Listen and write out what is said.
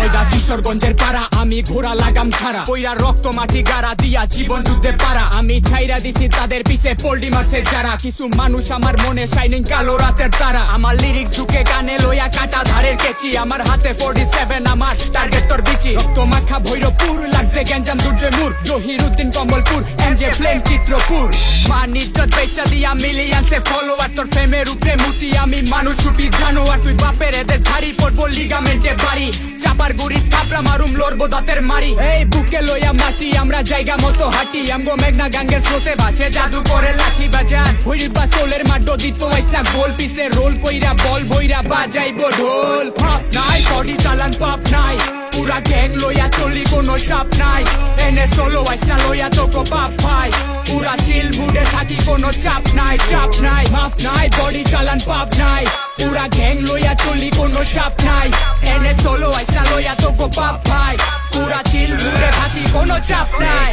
নয়ডা কিশোরগঞ্জের পাড়া, আমি ঘোড়া লাগাম ছাড়া, কইরা রক্ত মাটি গাড়া দিয়া জীবন যুদ্ধে পারা। আমি ছাইরা দিছি তাদের পিছে পোল্ডি মারছে যারা, কিছু মানুষ আমার মনে শাইনিং কালো রাতের তারা। আমার লিরিক্স ঢুকে গানে লইয়া কাটা ধারের কেচি, আমার হাতে 47 আমার টার্গেট তোর বিচি। রক্ত মাখা ভৈরবপুর লাগছে গ্যাঞ্জাম দুর্জয় মুর, জহিরুদ্দিন কমলপুর এমজে ফ্লেম চিত্রপুর। মান ইজ্জত বেচা দিয়া মিলিয়ানসে ফলোয়ার, তোর ফেমের উপরে মুতি আমি মানুষ উঠি জানোয়ার। তুই বাপের এদের ঝাড়ি পড়বো লিগামেন্টে বাড়ি, চাপার গুড়ি থাপড়া মারুম লড়বো দাঁতের মারি। এই বুকে লইয়া মাটি আমরা জায়গা মতো হাঁটি, আমগো মেঘনা গাঙ্গের স্রোতে ভাসে জাদু করে লাঠি বাজান। হইবা সোলের মাড্ডো দিত না গোল, পিছে রোল কইরা বল বইরা বাজাইবো ঢোল। পাপ নাই বডি চালান পাপ নাই, পুরা গ্যাং লইয়া চলি কোনো সাপ নাই। এনে সোলো আইসনা লইয়া তোকো বাপ ভাই, পুরা চিল মুডে থাকি কোনো চাপ নাই চাপ নাই। মাফ নাই বডি চালান পাপ নাই, পুরা গ্যাং লইয়া চলি কোনো সাপ নাই। এনে সোলো আইসনা লইয়া তোকো বাপ ভাই, পুরা চিল মুডে থাকি কোনো চাপ নাই।